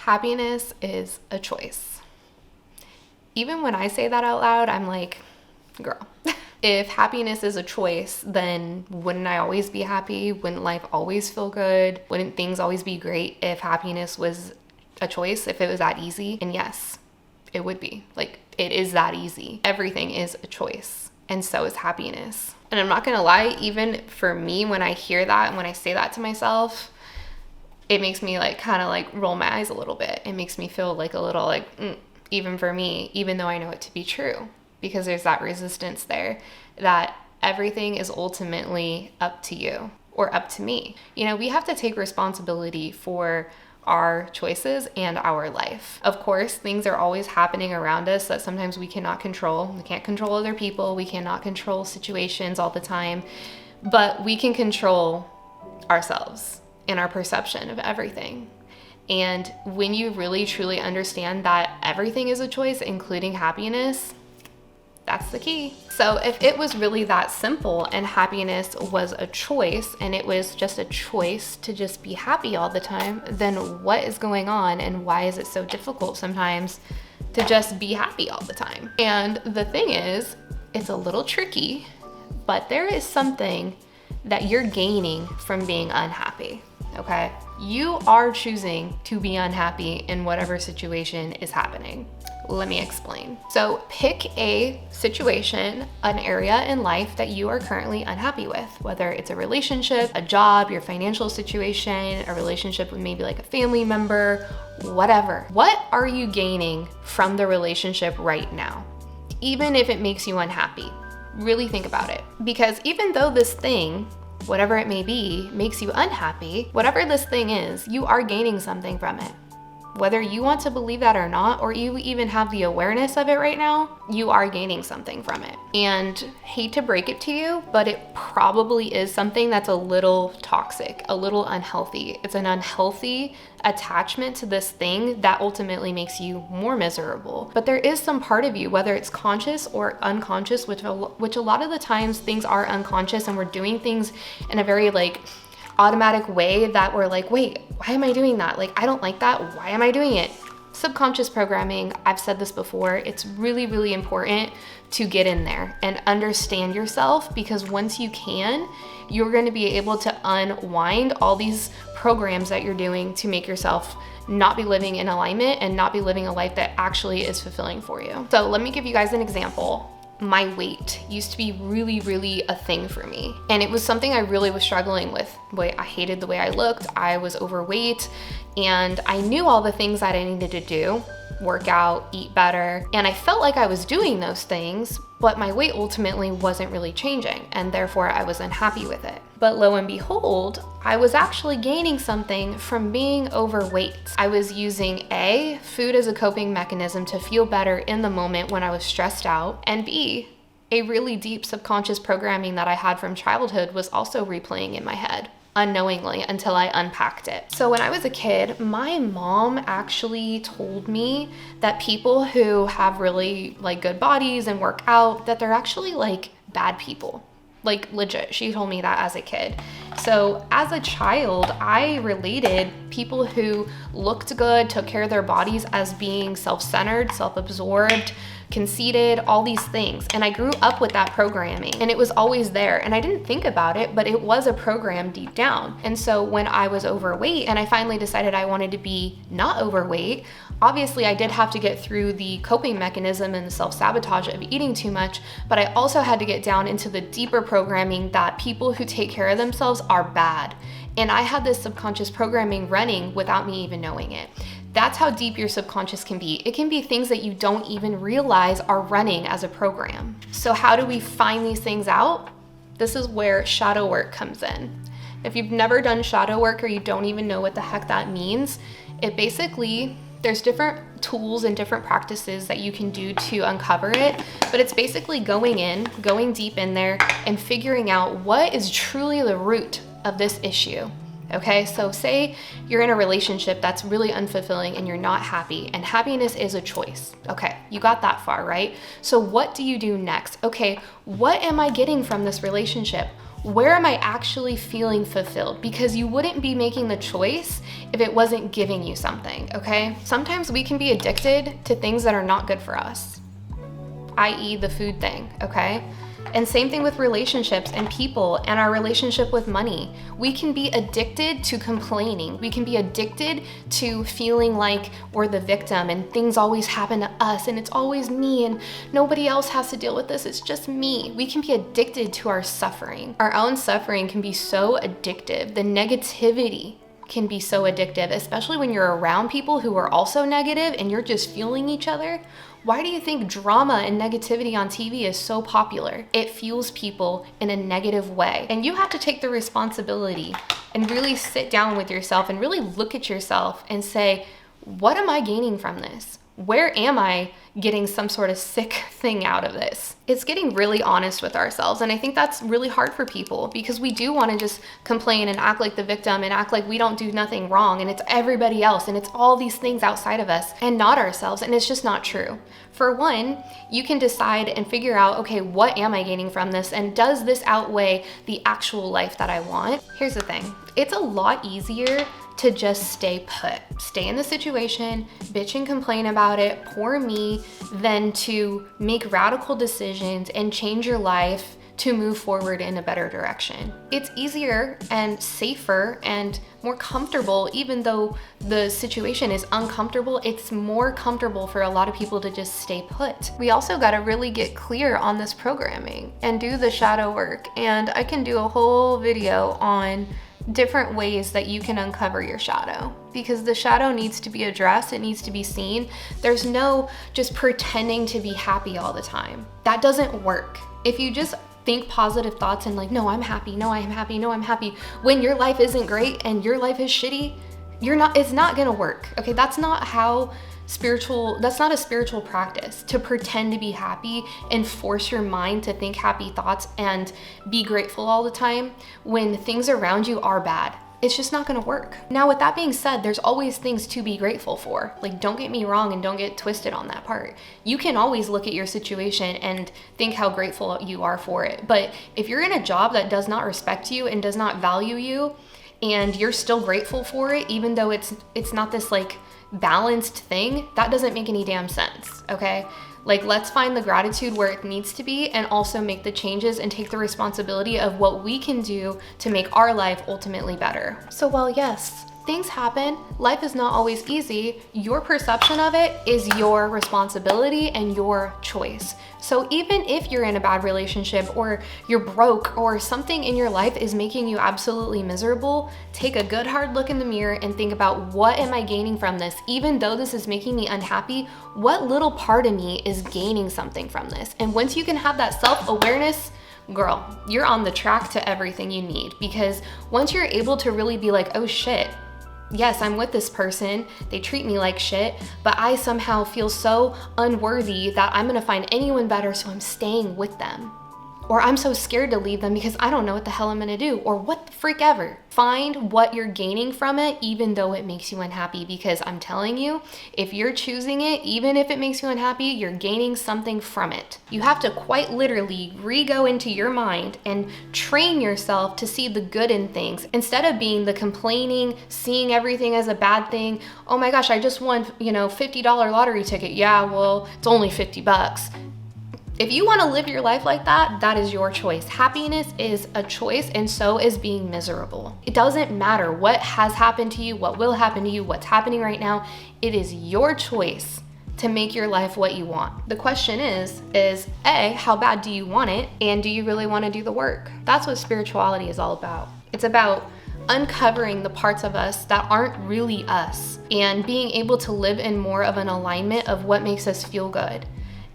Happiness is a choice. Even when I say that out loud, I'm like, girl, if happiness is a choice, then wouldn't I always be happy? Wouldn't life always feel good? Wouldn't things always be great if happiness was a choice, if it was that easy? And yes, it would be. Like, it is that easy. Everything is a choice, and so is happiness. And I'm not gonna lie, even for me, when I hear that and when I say that to myself, it makes me like kind of like roll my eyes a little bit. It makes me feel like a little like, even for me, even though I know it to be true, because there's that resistance there that everything is ultimately up to you or up to me. You know, we have to take responsibility for our choices and our life. Of course, things are always happening around us that sometimes we cannot control. We can't control other people. We cannot control situations all the time, but we can control ourselves and our perception of everything. And when you really truly understand that everything is a choice, including happiness, that's the key. So if it was really that simple and happiness was a choice and it was just a choice to just be happy all the time, then what is going on and why is it so difficult sometimes to just be happy all the time? And the thing is, it's a little tricky, but there is something that you're gaining from being unhappy, okay? You are choosing to be unhappy in whatever situation is happening. Let me explain. So pick a situation, an area in life that you are currently unhappy with, whether it's a relationship, a job, your financial situation, a relationship with maybe like a family member, whatever. What are you gaining from the relationship right now? Even if it makes you unhappy, really think about it. Because even though this thing, whatever it may be, makes you unhappy, whatever this thing is, you are gaining something from it. Whether you want to believe that or not, or you even have the awareness of it right now, you are gaining something from it. And hate to break it to you, but it probably is something that's a little toxic, a little unhealthy. It's an unhealthy attachment to this thing that ultimately makes you more miserable. But there is some part of you, whether it's conscious or unconscious, which a lot of the times things are unconscious and we're doing things in a very like automatic way that we're like, wait, why am I doing that? Like, I don't like that. Why am I doing it? Subconscious programming, I've said this before, it's really, really important to get in there and understand yourself, because once you can, you're going to be able to unwind all these programs that you're doing to make yourself not be living in alignment and not be living a life that actually is fulfilling for you. So let me give you guys an example. My weight used to be really, really a thing for me. And it was something I really was struggling with. I hated the way I looked. I was overweight and I knew all the things that I needed to do, work out, eat better. And I felt like I was doing those things, but my weight ultimately wasn't really changing. And therefore I was unhappy with it. But lo and behold, I was actually gaining something from being overweight. I was using A, food as a coping mechanism to feel better in the moment when I was stressed out, and B, a really deep subconscious programming that I had from childhood was also replaying in my head unknowingly until I unpacked it. So when I was a kid, my mom actually told me that people who have really like good bodies and work out, that they're actually like bad people. Like legit, she told me that as a kid. So as a child, I related people who looked good, took care of their bodies as being self-centered, self-absorbed, conceited, all these things. And I grew up with that programming and it was always there. And I didn't think about it, but it was a program deep down. And so when I was overweight and I finally decided I wanted to be not overweight, obviously I did have to get through the coping mechanism and the self-sabotage of eating too much, but I also had to get down into the deeper programming that people who take care of themselves are bad. And I had this subconscious programming running without me even knowing it. That's how deep your subconscious can be. It can be things that you don't even realize are running as a program. So how do we find these things out? This is where shadow work comes in. If you've never done shadow work or you don't even know what the heck that means, it basically, there's different tools and different practices that you can do to uncover it, but it's basically going deep in there and figuring out what is truly the root of this issue. Okay, so say you're in a relationship that's really unfulfilling and you're not happy, and happiness is a choice. Okay, you got that far, right? So what do you do next? Okay, what am I getting from this relationship? Where am I actually feeling fulfilled? Because you wouldn't be making the choice if it wasn't giving you something, okay? Sometimes we can be addicted to things that are not good for us, i.e. the food thing, okay? And same thing with relationships and people and our relationship with money. We can be addicted to complaining. We can be addicted to feeling like we're the victim and things always happen to us and it's always me and nobody else has to deal with this. It's just me. We can be addicted to our suffering. Our own suffering can be so addictive. The negativity can be so addictive, especially when you're around people who are also negative and you're just fueling each other. Why do you think drama and negativity on TV is so popular? It fuels people in a negative way. And you have to take the responsibility and really sit down with yourself and really look at yourself and say, what am I gaining from this? Where am I getting some sort of sick thing out of this? It's getting really honest with ourselves. And I think that's really hard for people because we do want to just complain and act like the victim and act like we don't do nothing wrong and it's everybody else and it's all these things outside of us and not ourselves. And it's just not true. For one, you can decide and figure out, okay, what am I gaining from this? And does this outweigh the actual life that I want? Here's the thing. It's a lot easier to just stay put, stay in the situation, bitch and complain about it, poor me, than to make radical decisions and change your life to move forward in a better direction. It's easier and safer and more comfortable, even though the situation is uncomfortable. It's more comfortable for a lot of people to just stay put. We also got to really get clear on this programming and do the shadow work. And I can do a whole video on different ways that you can uncover your shadow, because the shadow needs to be addressed. It needs to be seen. There's no just pretending to be happy all the time. That doesn't work. If you just think positive thoughts and like, no, I'm happy, no, I'm happy, no, I'm happy, when your life isn't great and your life is shitty, it's not gonna work. Okay, that's not a spiritual practice to pretend to be happy and force your mind to think happy thoughts and be grateful all the time when things around you are bad. It's just not gonna work. Now, with that being said, there's always things to be grateful for. Like, don't get me wrong and don't get twisted on that part. You can always look at your situation and think how grateful you are for it. But if you're in a job that does not respect you and does not value you, and you're still grateful for it, even though it's not this like balanced thing, that doesn't make any damn sense, okay? Like, let's find the gratitude where it needs to be and also make the changes and take the responsibility of what we can do to make our life ultimately better. So while yes, things happen, life is not always easy, your perception of it is your responsibility and your choice. So even if you're in a bad relationship or you're broke or something in your life is making you absolutely miserable, take a good hard look in the mirror and think about, what am I gaining from this? Even though this is making me unhappy, what little part of me is gaining something from this? And once you can have that self-awareness, girl, you're on the track to everything you need. Because once you're able to really be like, oh shit, yes, I'm with this person, they treat me like shit, but I somehow feel so unworthy that I'm gonna find anyone better, so I'm staying with them. Or I'm so scared to leave them because I don't know what the hell I'm gonna do, or what the freak ever. Find what you're gaining from it, even though it makes you unhappy, because I'm telling you, if you're choosing it, even if it makes you unhappy, you're gaining something from it. You have to quite literally go into your mind and train yourself to see the good in things, instead of being the complaining, seeing everything as a bad thing. Oh my gosh, I just won, $50 lottery ticket. Yeah, well, it's only 50 bucks. If you want to live your life like that, that is your choice. Happiness is a choice, and so is being miserable. It doesn't matter what has happened to you, what will happen to you, what's happening right now. It is your choice to make your life what you want. The question is A, how bad do you want it? And do you really want to do the work? That's what spirituality is all about. It's about uncovering the parts of us that aren't really us and being able to live in more of an alignment of what makes us feel good,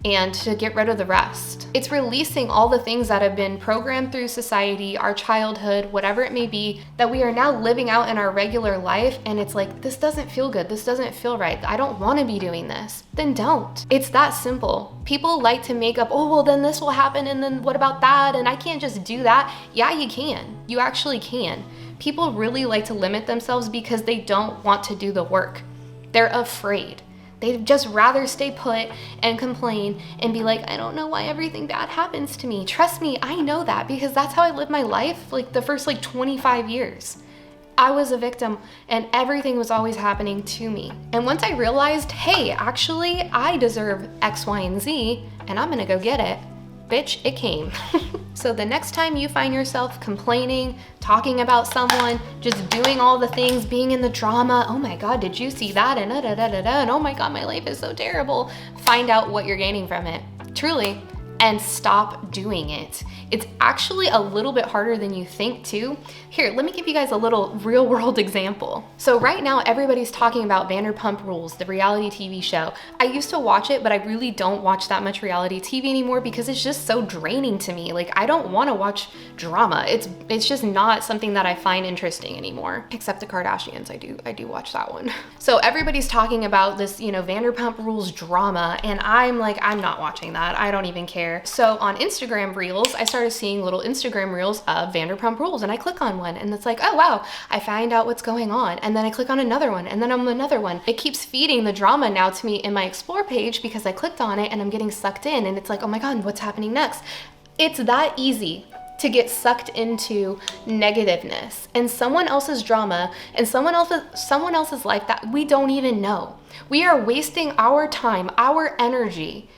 and to get rid of the rest. It's releasing all the things that have been programmed through society, our childhood, whatever it may be, that we are now living out in our regular life, and it's like, this doesn't feel good, this doesn't feel right, I don't want to be doing this. Then don't. It's that simple. People like to make up, oh, well, then this will happen, and then what about that, and I can't just do that. Yeah, you can. You actually can. People really like to limit themselves because they don't want to do the work. They're afraid. They'd just rather stay put and complain and be like, I don't know why everything bad happens to me. Trust me, I know that, because that's how I lived my life like the first 25 years. I was a victim and everything was always happening to me. And once I realized, hey, actually I deserve X, Y, and Z, and I'm gonna go get it, bitch, it came. So the next time you find yourself complaining, talking about someone, just doing all the things, being in the drama, oh my God, did you see that? And and oh my God, my life is so terrible. Find out what you're gaining from it, truly, and stop doing it. It's actually a little bit harder than you think too. Here, let me give you guys a little real world example. So right now everybody's talking about Vanderpump Rules, the reality TV show. I used to watch it, but I really don't watch that much reality TV anymore because it's just so draining to me. Like, I don't want to watch drama. It's just not something that I find interesting anymore. Except the Kardashians, I do watch that one. So everybody's talking about this, Vanderpump Rules drama, and I'm like, I'm not watching that. I don't even care. So on Instagram Reels, I started seeing little Instagram Reels of Vanderpump Rules, and I click on one and it's like, oh wow, I find out what's going on. And then I click on another one, and then on another one. It keeps feeding the drama now to me in my explore page because I clicked on it and I'm getting sucked in, and it's like, oh my God, what's happening next? It's that easy to get sucked into negativeness and someone else's drama and someone else's life that we don't even know. We are wasting our time, our energy,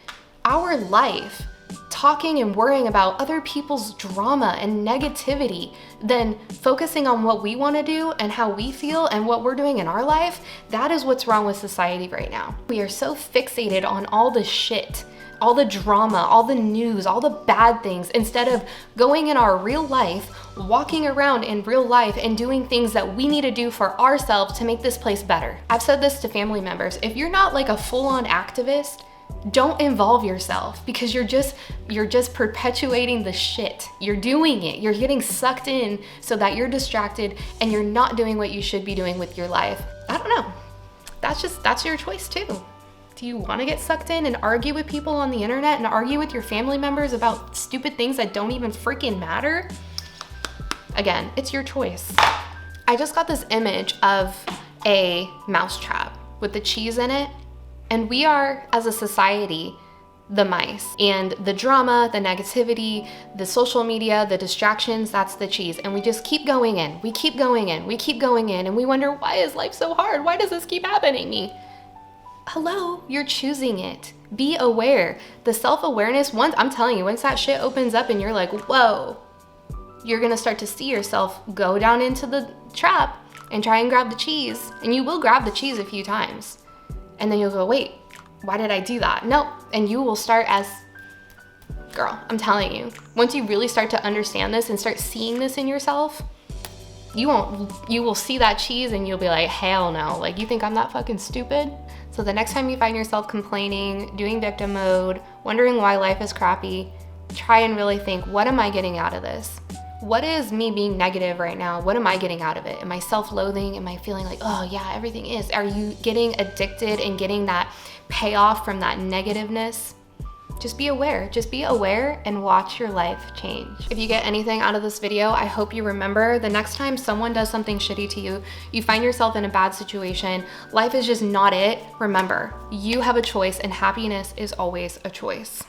our life talking and worrying about other people's drama and negativity than focusing on what we want to do and how we feel and what we're doing in our life. That is what's wrong with society right now. We are so fixated on all the shit, all the drama, all the news, all the bad things, instead of going in our real life, walking around in real life and doing things that we need to do for ourselves to make this place better. I've said this to family members. If you're not like a full-on activist, don't involve yourself, because you're just perpetuating the shit. You're doing it. You're getting sucked in so that you're distracted and you're not doing what you should be doing with your life. I don't know. That's your choice too. Do you want to get sucked in and argue with people on the internet and argue with your family members about stupid things that don't even freaking matter? Again, it's your choice. I just got this image of a mousetrap with the cheese in it. And we are, as a society, the mice. And the drama, the negativity, the social media, the distractions, that's the cheese. And we just keep going in. We keep going in. We keep going in. And we wonder, why is life so hard? Why does this keep happening to me? Hello, you're choosing it. Be aware. The self-awareness, I'm telling you, once that shit opens up and you're like, whoa, you're gonna start to see yourself go down into the trap and try and grab the cheese. And you will grab the cheese a few times. And then you'll go, wait, why did I do that? No, and you will start as, girl, I'm telling you, once you really start to understand this and start seeing this in yourself, you will see that cheese and you'll be like, hell no, like, you think I'm that fucking stupid? So the next time you find yourself complaining, doing victim mode, wondering why life is crappy, try and really think, what am I getting out of this? What is me being negative right now? What am I getting out of it? Am I self-loathing? Am I feeling like, oh yeah, everything is? Are you getting addicted and getting that payoff from that negativeness? Just be aware and watch your life change. If you get anything out of this video, I hope you remember the next time someone does something shitty to you, you find yourself in a bad situation, life is just not it. Remember, you have a choice and happiness is always a choice.